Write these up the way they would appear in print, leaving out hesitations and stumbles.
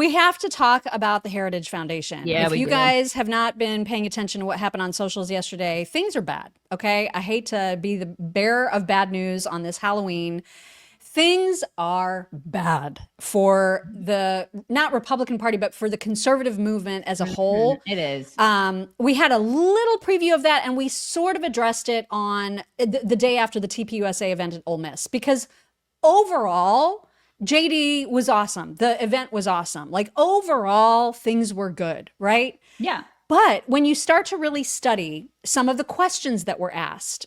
we have to talk about the Heritage Foundation. Yeah, if you guys have not been paying attention to what happened on socials yesterday, things are bad. Okay. I hate to be the bearer of bad news on this Halloween. Things are bad for the, not Republican Party, but for the conservative movement as a whole. It is. We had a little preview of that, and we sort of addressed it on the day after the TPUSA event at Ole Miss, because overall, JD was awesome. The event was awesome. Like overall, things were good, right? Yeah. But when you start to really study some of the questions that were asked,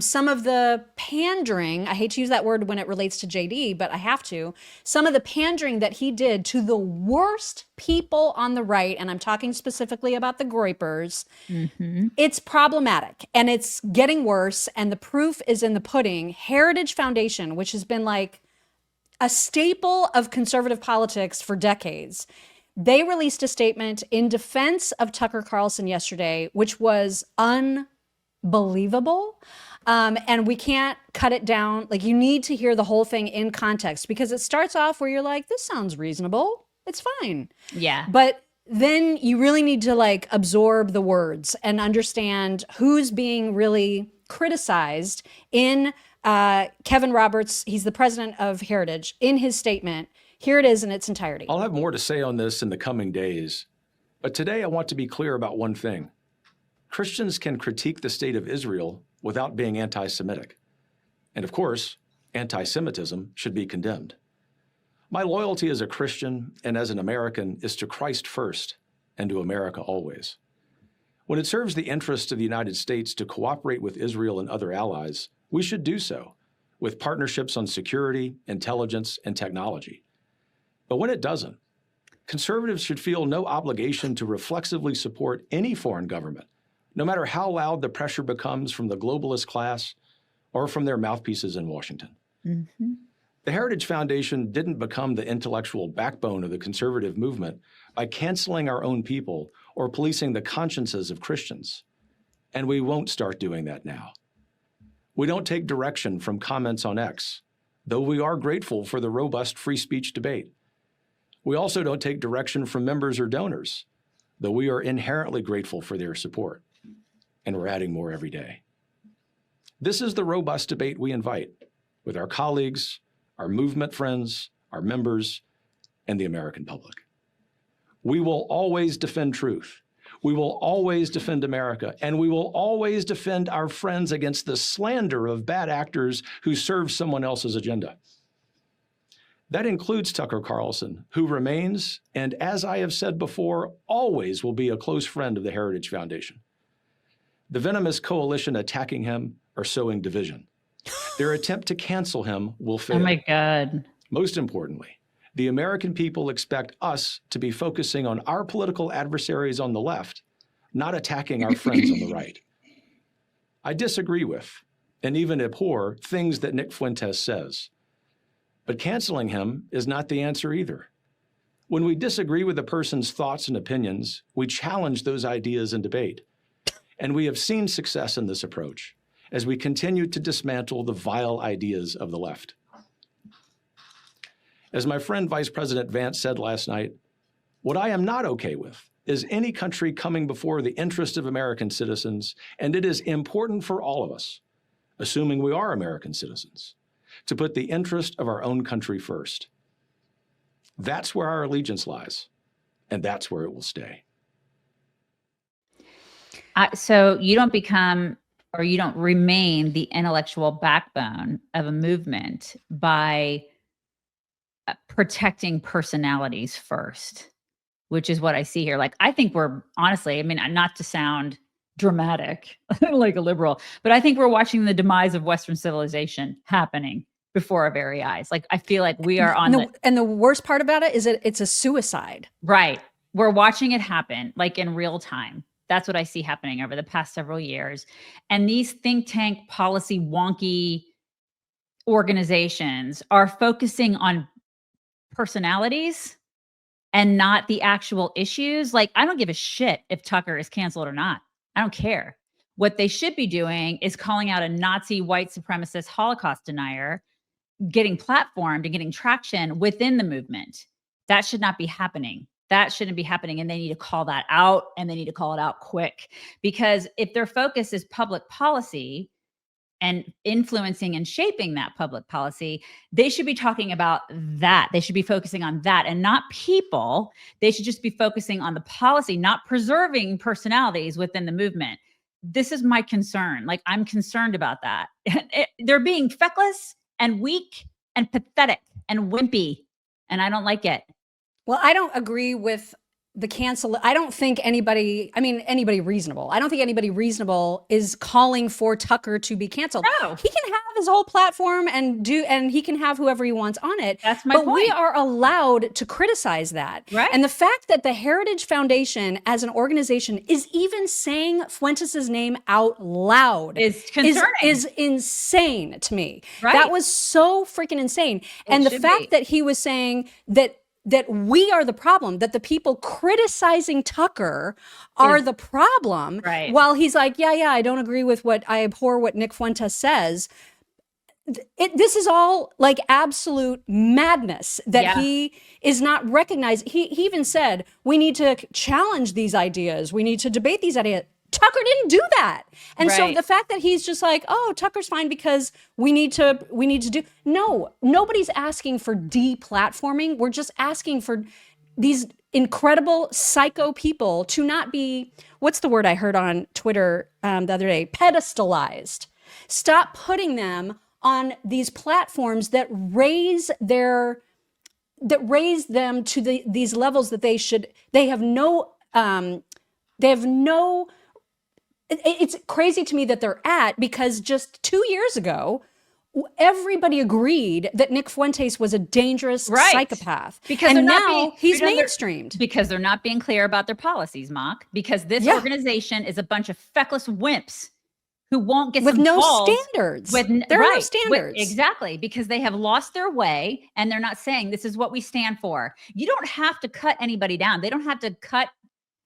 some of the pandering, I hate to use that word when it relates to JD, but I have to, some of the pandering that he did to the worst people on the right, and I'm talking specifically about the Groypers, it's problematic and it's getting worse. And the proof is in the pudding. Heritage Foundation, which has been like a staple of conservative politics for decades, they released a statement in defense of Tucker Carlson yesterday, which was unbelievable. And we can't cut it down. Like, you need to hear the whole thing in context, because it starts off where you're like, this sounds reasonable. It's fine. Yeah. But then you really need to like absorb the words and understand who's being really criticized in Kevin Roberts. He's the president of Heritage. In his statement, here it is in its entirety. I'll have more to say on this in the coming days, but today I want to be clear about one thing. Christians can critique the state of Israel without being anti-Semitic. And of course, anti-Semitism should be condemned. My loyalty as a Christian and as an American is to Christ first and to America always. When it serves the interests of the United States to cooperate with Israel and other allies, we should do so with partnerships on security, intelligence, and technology. But when it doesn't, conservatives should feel no obligation to reflexively support any foreign government, no matter how loud the pressure becomes from the globalist class or from their mouthpieces in Washington. The Heritage Foundation didn't become the intellectual backbone of the conservative movement by canceling our own people or policing the consciences of Christians. And we won't start doing that now. We don't take direction from comments on X, though we are grateful for the robust free speech debate. We also don't take direction from members or donors, though we are inherently grateful for their support. And we're adding more every day. This is the robust debate we invite with our colleagues, our movement friends, our members, and the American public. We will always defend truth. We will always defend America, and we will always defend our friends against the slander of bad actors who serve someone else's agenda. That includes Tucker Carlson, who remains, and as I have said before, always will be a close friend of the Heritage Foundation. The venomous coalition attacking him are sowing division. Their attempt to cancel him will fail. Oh my God. Most importantly, the American people expect us to be focusing on our political adversaries on the left, not attacking our friends on the right. I disagree with, and even abhor, things that Nick Fuentes says. But canceling him is not the answer either. When we disagree with a person's thoughts and opinions, we challenge those ideas in debate. And we have seen success in this approach as we continue to dismantle the vile ideas of the left. As my friend Vice President Vance said last night, what I am not okay with is any country coming before the interest of American citizens, and it is important for all of us, assuming we are American citizens, to put the interest of our own country first. That's where our allegiance lies, and that's where it will stay. So you don't become, or you don't remain, the intellectual backbone of a movement by protecting personalities first, which is what I see here. Like, I think we're honestly, I mean, not to sound dramatic like a liberal, but I think we're watching the demise of Western civilization happening before our very eyes. Like, I feel like we are on and the worst part about it is that it's a suicide. Right. We're watching it happen like in real time. That's what I see happening over the past several years. And these think tank policy wonky organizations are focusing on personalities and not the actual issues. Like, I don't give a shit if Tucker is canceled or not. I don't care. What they should be doing is calling out a Nazi white supremacist Holocaust denier, getting platformed and getting traction within the movement, That should not be happening. That shouldn't be happening. And they need to call that out, and they need to call it out quick, because if their focus is public policy and influencing and shaping that public policy, they should be talking about that. They should be focusing on that and not people. They should just be focusing on the policy, not preserving personalities within the movement. This is my concern. Like, I'm concerned about that. They're being feckless and weak and pathetic and wimpy, and I don't like it. Well, I don't agree with the cancel. I don't think anybody reasonable. I don't think anybody reasonable is calling for Tucker to be canceled. No. He can have his whole platform and he can have whoever he wants on it. That's my But point. we are allowed to criticize that. Right. And the fact that the Heritage Foundation as an organization is even saying Fuentes' name out loud Is concerning. is insane to me. Right. That was so freaking insane. And the should fact be. that he was saying that we are the problem, that the people criticizing Tucker are the problem. Right. While he's like, yeah, I don't agree with I abhor what Nick Fuentes says. This is all like absolute madness that he is not recognized. He even said, we need to challenge these ideas. We need to debate these ideas. Tucker didn't do that. And so Right. the fact that he's just like, oh, Tucker's fine because we need to do. No, nobody's asking for deplatforming. We're just asking for these incredible psycho people to not be, what's the word I heard on Twitter the other day? Pedestalized. Stop putting them on these platforms that raise them to these levels that they have no, it's crazy to me that they're at, because just 2 years ago, everybody agreed that Nick Fuentes was a dangerous psychopath. Because and they're not now being- he's because they're- mainstreamed. Because they're not being clear about their policies, Mock. Because this organization is a bunch of feckless wimps who won't get With some no balls. standards. There There are no standards. Exactly, because they have lost their way and they're not saying this is what we stand for. You don't have to cut anybody down. They don't have to cut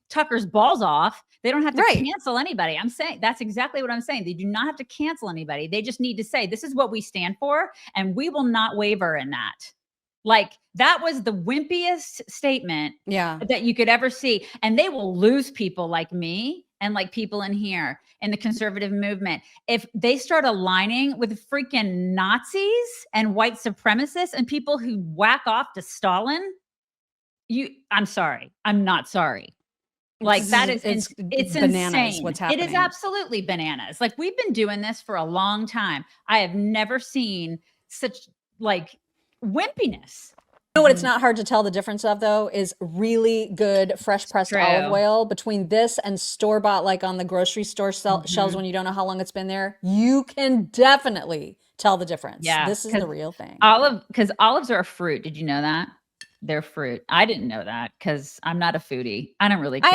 Tucker's balls off. They don't have to cancel anybody. I'm saying that's exactly what I'm saying. They do not have to cancel anybody. They just need to say, this is what we stand for, and we will not waver in that. Like, that was the wimpiest statement that you could ever see. And they will lose people like me and like people in here in the conservative movement. If they start aligning with freaking Nazis and white supremacists and people who whack off to Stalin, I'm sorry. I'm not sorry. Like, that is, it's bananas insane. what's happening. It is absolutely bananas. Like, we've been doing this for a long time. I have never seen such like wimpiness. You know what it's not hard to tell the difference of, though, is really good fresh pressed olive oil between this and store-bought, like on the grocery store shelves when you don't know how long it's been there. You can definitely tell the difference. Yeah, This is the real thing. Because olives are a fruit. Did you know that? They're fruit. I didn't know that because I'm not a foodie. I don't really care.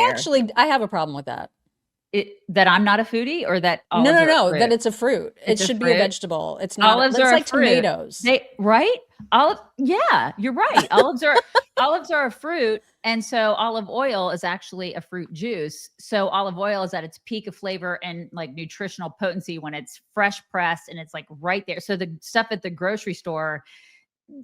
I have a problem with that. That I'm not a foodie, or that olives are a fruit? That it's a fruit. It should be a vegetable. It's not. Olives it's are like a fruit. tomatoes. Right? Yeah, you're right. Olives are a fruit, and so olive oil is actually a fruit juice. So olive oil is at its peak of flavor and like nutritional potency when it's fresh pressed and it's like right there. So the stuff at the grocery store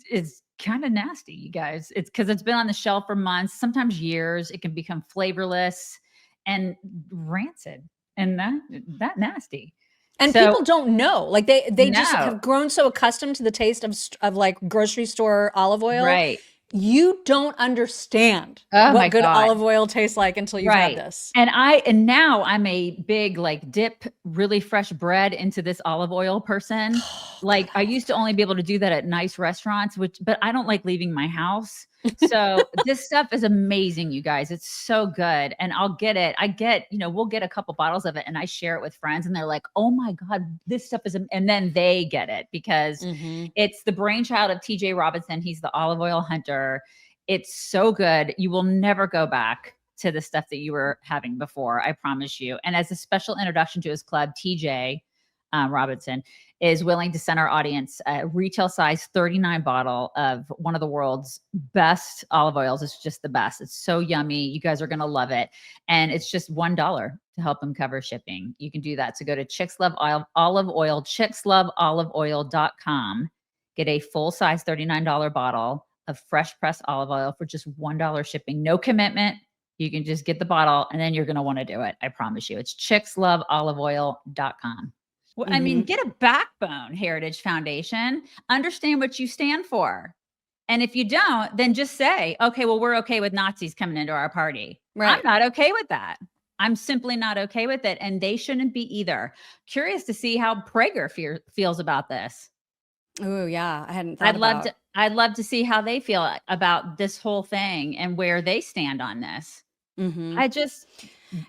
is kind of nasty, you guys. It's because it's been on the shelf for months, sometimes years. It can become flavorless and rancid, and that nasty. And people don't know. Like they just No. have grown so accustomed to the taste of like grocery store olive oil. Right. You don't understand Oh my what good God. olive oil tastes like until you've had this. And now I'm a big like dip really fresh bread into this olive oil person. Like, I used to only be able to do that at nice restaurants, but I don't like leaving my house. So this stuff is amazing, you guys. It's so good. And I'll get it. We'll get a couple bottles of it and I share it with friends and they're like, oh my God, this stuff is, and then they get it because it's the brainchild of TJ Robinson. He's the olive oil hunter. It's so good. You will never go back to the stuff that you were having before. I promise you. And as a special introduction to his club, TJ Robinson is willing to send our audience a retail size 39 bottle of one of the world's best olive oils. It's just the best. It's so yummy. You guys are going to love it. And it's just $1 to help them cover shipping. You can do that. So go to Chicks Love Olive Oil, chicksloveoliveoil.com. Get a full size $39 bottle of fresh pressed olive oil for just $1 shipping. No commitment. You can just get the bottle and then you're going to want to do it. I promise you. It's chicksloveoliveoil.com. Well, I mean, get a backbone, Heritage Foundation. Understand what you stand for. And if you don't, then just say, okay, well, we're okay with Nazis coming into our party. Right. I'm not okay with that. I'm simply not okay with it. And they shouldn't be either. Curious to see how Prager feels about this. Oh, yeah. I hadn't thought about. I'd love to see how they feel about this whole thing and where they stand on this. It's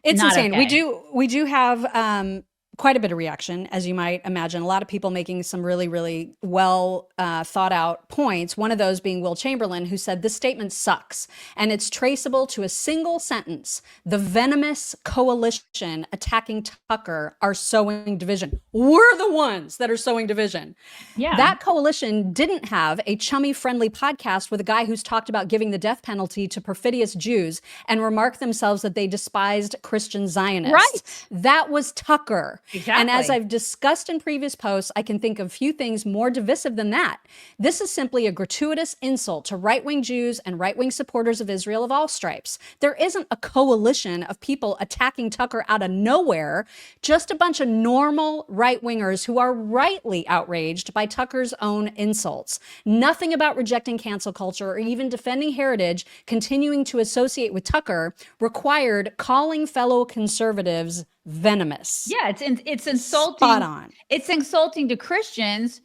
insane. Okay. We do have quite a bit of reaction, as you might imagine. A lot of people making some really, really well thought out points. One of those being Will Chamberlain, who said this statement sucks, and it's traceable to a single sentence: the venomous coalition attacking Tucker are sowing division. We're the ones that are sowing division. Yeah. That coalition didn't have a chummy-friendly podcast with a guy who's talked about giving the death penalty to perfidious Jews and remarked themselves that they despised Christian Zionists. Right. That was Tucker. Exactly. And as I've discussed in previous posts, I can think of few things more divisive than that. This is simply a gratuitous insult to right-wing Jews and right-wing supporters of Israel of all stripes. There isn't a coalition of people attacking Tucker out of nowhere, just a bunch of normal right-wingers who are rightly outraged by Tucker's own insults. Nothing about rejecting cancel culture or even defending heritage continuing to associate with Tucker required calling fellow conservatives venomous. Yeah, it's insulting. Spot on. It's insulting to Christians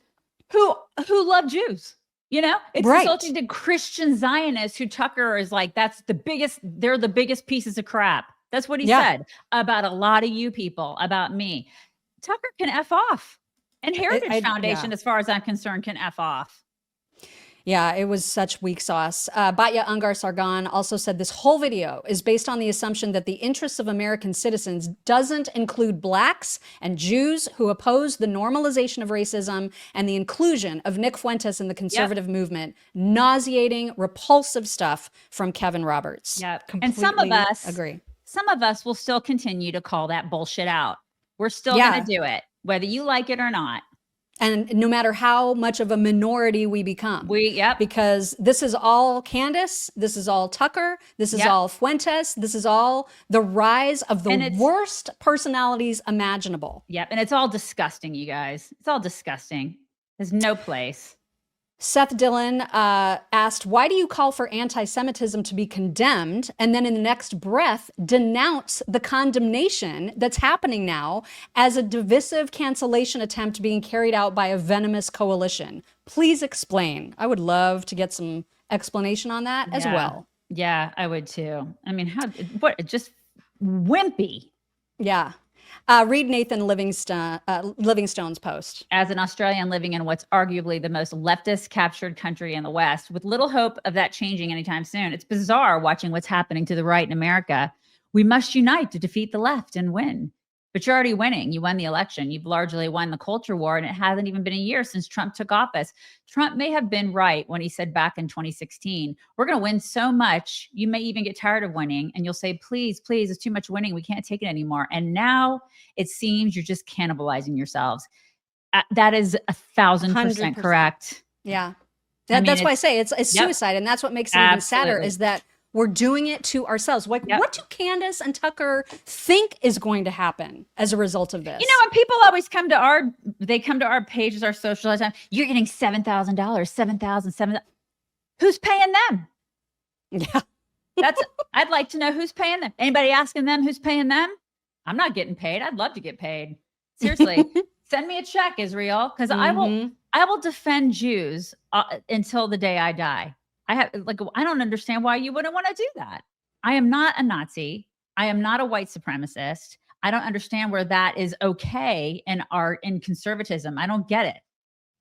who love Jews. You know, it's Right. insulting to Christian Zionists who Tucker is like, they're the biggest pieces of crap. That's what he said about a lot of you people, about me. Tucker can F off. And Heritage Foundation, as far as I'm concerned, can F off. Yeah, it was such weak sauce. Batya Ungar Sargon also said this whole video is based on the assumption that the interests of American citizens doesn't include blacks and Jews who oppose the normalization of racism and the inclusion of Nick Fuentes in the conservative movement. Nauseating, repulsive stuff from Kevin Roberts. Yeah. Completely And some of us will still continue to call that bullshit out. We're still going to do it, whether you like it or not. And no matter how much of a minority we become. Because this is all Candace, this is all Tucker, this is all Fuentes, this is all the rise of the worst personalities imaginable. Yep. And it's all disgusting, you guys. It's all disgusting. There's no place. Seth Dillon asked, why do you call for anti-Semitism to be condemned and then in the next breath denounce the condemnation that's happening now as a divisive cancellation attempt being carried out by a venomous coalition? Please explain. I would love to get some explanation on that as well. Yeah, I would too. I mean, just wimpy. Yeah. Read Nathan Livingstone's post. As an Australian living in what's arguably the most leftist captured country in the West, with little hope of that changing anytime soon, it's bizarre watching what's happening to the right in America. We must unite to defeat the left and win. But you're already winning. You won the election. You've largely won the culture war, and it hasn't even been a year since Trump took office. Trump may have been right when he said back in 2016, we're going to win so much, you may even get tired of winning, and you'll say, please, please, it's too much winning. We can't take it anymore. And now it seems you're just cannibalizing yourselves. That is 1,000% correct. Yeah. That's why I say it's suicide, and that's what makes it even sadder is that we're doing it to ourselves. Like, what do Candace and Tucker think is going to happen as a result of this? You know, and people always come to our pages, our social all the time. You're getting $7,000, $7,000. Who's paying them? Yeah. I'd like to know who's paying them. Anybody asking them who's paying them? I'm not getting paid. I'd love to get paid. Seriously, send me a check, Israel, because I will defend Jews until the day I die. I don't understand why you wouldn't want to do that. I am not a Nazi. I am not a white supremacist. I don't understand where that is okay in conservatism. I don't get it.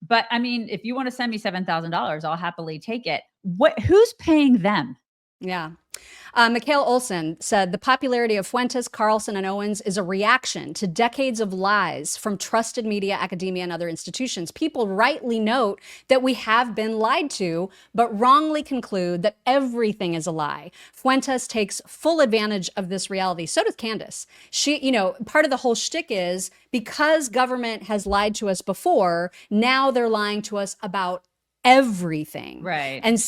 But I mean, if you want to send me $7,000, I'll happily take it. Who's paying them? Yeah. Mikhail Olson said the popularity of Fuentes, Carlson, and Owens is a reaction to decades of lies from trusted media, academia, and other institutions. People rightly note that we have been lied to, but wrongly conclude that everything is a lie. Fuentes takes full advantage of this reality. So does Candace. She, part of the whole shtick is because government has lied to us before, now they're lying to us about everything. Right. And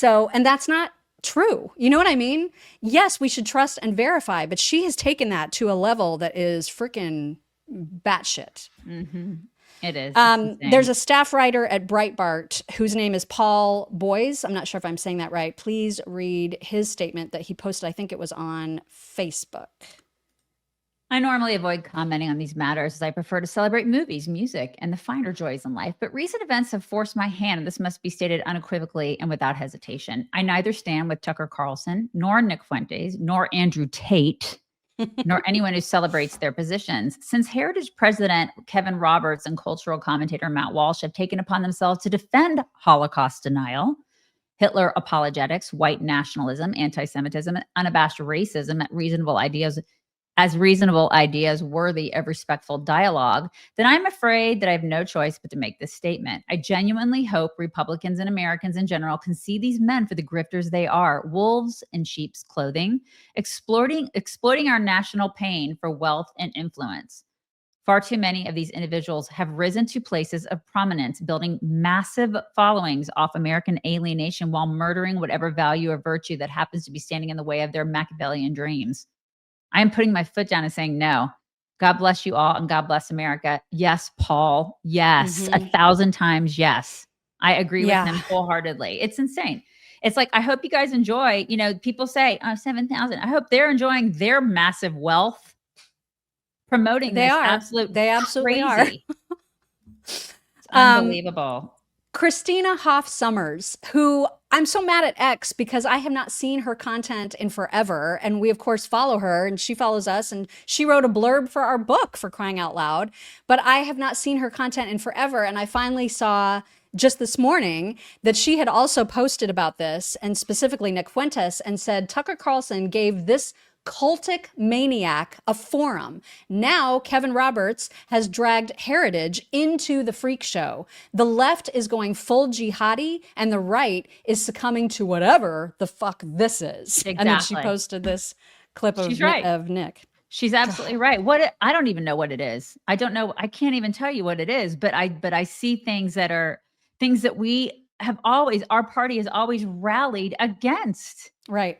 that's not true. You know what I mean? Yes, we should trust and verify, but she has taken that to a level that is freaking batshit. It is. It's There's a staff writer at Breitbart whose name is Paul Boyes. I'm not sure if I'm saying that right. Please read his statement that he posted. I think it was on Facebook. I normally avoid commenting on these matters as I prefer to celebrate movies, music, and the finer joys in life. But recent events have forced my hand, and this must be stated unequivocally and without hesitation. I neither stand with Tucker Carlson, nor Nick Fuentes, nor Andrew Tate, nor anyone who celebrates their positions. Since Heritage President Kevin Roberts and cultural commentator Matt Walsh have taken upon themselves to defend Holocaust denial, Hitler apologetics, white nationalism, anti-Semitism, unabashed racism as reasonable ideas worthy of respectful dialogue, then I'm afraid that I have no choice but to make this statement. I genuinely hope Republicans and Americans in general can see these men for the grifters they are, wolves in sheep's clothing, exploiting our national pain for wealth and influence. Far too many of these individuals have risen to places of prominence, building massive followings off American alienation while murdering whatever value or virtue that happens to be standing in the way of their Machiavellian dreams. I am putting my foot down and saying, no, God bless you all and God bless America. Yes, Paul. Yes. 1,000 times. Yes. I agree with him wholeheartedly. It's insane. It's like, I hope you guys enjoy, people say, 7,000. I hope they're enjoying their massive wealth promoting They absolutely are. It's unbelievable. Christina Hoff Sommers, who I'm so mad at X because I have not seen her content in forever. And we, of course, follow her and she follows us. And she wrote a blurb for our book, for crying out loud. But I have not seen her content in forever. And I finally saw just this morning that she had also posted about this, and specifically Nick Fuentes, and said Tucker Carlson gave this cultic maniac a forum. Now Kevin Roberts has dragged Heritage into the freak show. The left is going full jihadi and the right is succumbing to whatever the fuck this is. Exactly. And then she posted this clip of Nick. She's absolutely right. I don't even know what it is. I don't know. I can't even tell you what it is, but I see things that we have always, our party has always rallied against. Right.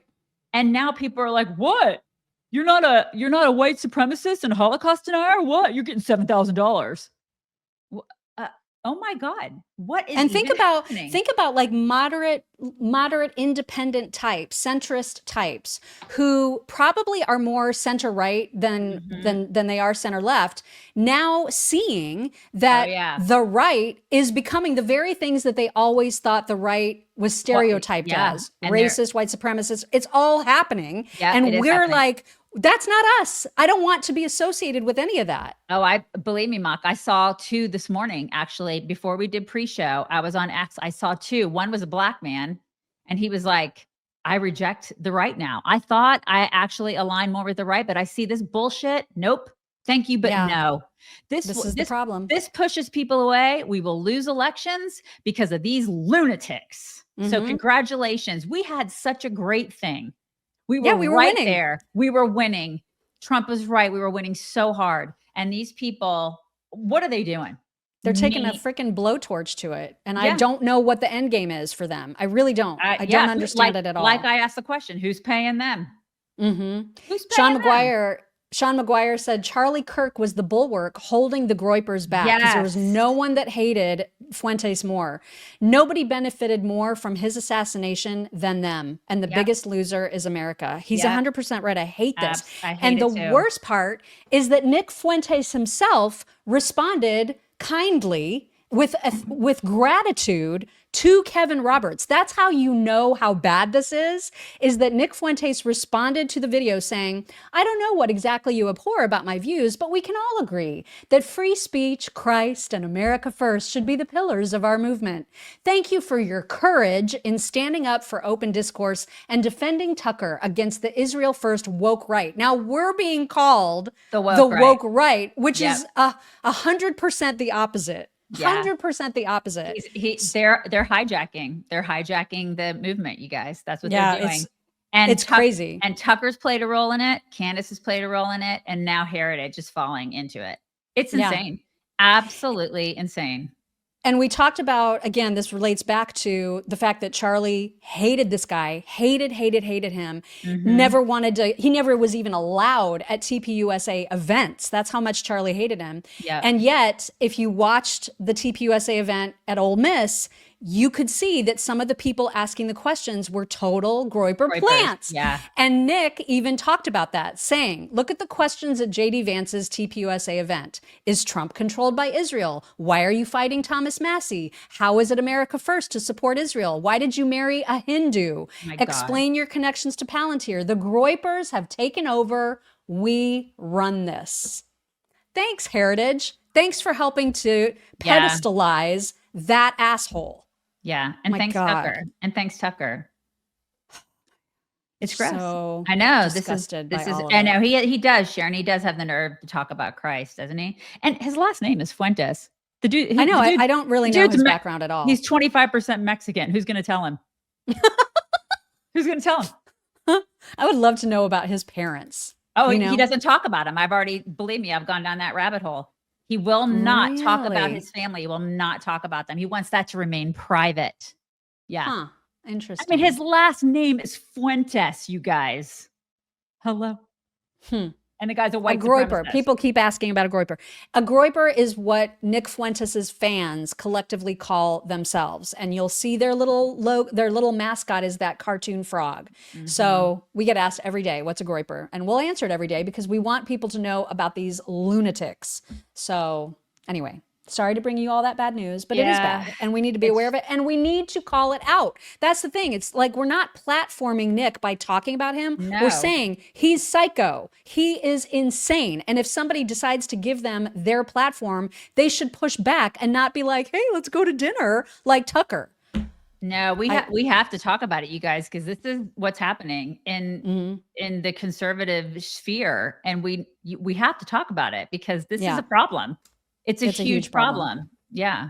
And now people are like, what? You're not a white supremacist and Holocaust denier? What? You're getting $7,000. Oh my God. What is think about like moderate independent types, centrist types who probably are more center right than they are center left, now seeing that the right is becoming the very things that they always thought the right was stereotyped as. And racist, white supremacist. It's all happening. Yeah, and we're like, that's not us. I don't want to be associated with any of that. Oh, believe me, Mock. I saw two this morning, actually, before we did pre-show. I was on X. I saw two. One was a black man, and he was like, I reject the right now. I thought I actually align more with the right, but I see this bullshit. Nope. Thank you, but no. This is the problem. This pushes people away. We will lose elections because of these lunatics. So congratulations. We had such a great thing. We were right winning. There. We were winning. Trump was right. We were winning so hard. And these people, what are they doing? They're taking a freaking blowtorch to it. And I don't know what the end game is for them. I really don't. I don't understand it at all. Like I asked the question, who's paying them? Who's Sean paying them? Sean McGuire said Charlie Kirk was the bulwark holding the Groypers back because there was no one that hated Fuentes more. Nobody benefited more from his assassination than them. And the biggest loser is America. He's 100% right. I hate this. And the worst part is that Nick Fuentes himself responded kindly with gratitude to Kevin Roberts. That's how you know how bad this is that Nick Fuentes responded to the video saying, I don't know what exactly you abhor about my views, but we can all agree that free speech, Christ, and America first should be the pillars of our movement. Thank you for your courage in standing up for open discourse and defending Tucker against the Israel first woke right. Now we're being called the woke right, which is 100% the opposite. 100% the opposite. They're hijacking the movement, you guys. That's what they're doing. It's crazy. And Tucker's played a role in it. Candace has played a role in it. And now Heritage is falling into it. It's insane. Absolutely insane. And we talked about, again, this relates back to the fact that Charlie hated this guy, hated him, never wanted to, he never was even allowed at TPUSA events. That's how much Charlie hated him. Yeah. And yet, if you watched the TPUSA event at Ole Miss, you could see that some of the people asking the questions were total Groyper plants. Yeah. And Nick even talked about that, saying, look at the questions at JD Vance's TPUSA event. Is Trump controlled by Israel? Why are you fighting Thomas Massey? How is it America first to support Israel? Why did you marry a Hindu? My God. Explain your connections to Palantir. The Groypers have taken over. We run this. Thanks, Heritage. Thanks for helping to pedestalize that asshole. Yeah. And My thanks, God. Tucker. And thanks, Tucker. It's gross. So I know. disgusted This by is, all of I it. know he does, Sharon. He does have the nerve to talk about Christ, doesn't he? And his last name is Fuentes. The dude, I know. the dude, I don't really the know dude's his background at all. He's 25% Mexican. Who's going to tell him? Who's going to tell him? I would love to know about his parents. Oh, You know? he doesn't talk about him. Believe me, I've gone down that rabbit hole. He will not talk about Really? his family. He will not talk about them. He wants that to remain private. Yeah. Huh. I Interesting. mean, his last name is Fuentes, you guys. Hello. And the guy's a white Groyper. supremacist. People keep asking about a Groyper. A Groyper is what Nick Fuentes' fans collectively call themselves, and you'll see their little mascot is that cartoon frog. So we get asked every day, "What's a Groyper?" And we'll answer it every day because we want people to know about these lunatics. So anyway. Sorry to bring you all that bad news, but it is bad and we need to be aware of it and we need to call it out. That's the thing. It's like we're not platforming Nick by talking about him. No. We're saying he's psycho. He is insane. And if somebody decides to give them their platform, they should push back and not be like, hey, let's go to dinner like Tucker. No, we have to talk about it, you guys, because this is what's happening in the conservative sphere. And we have to talk about it because this is a problem. It's a huge problem. Yeah.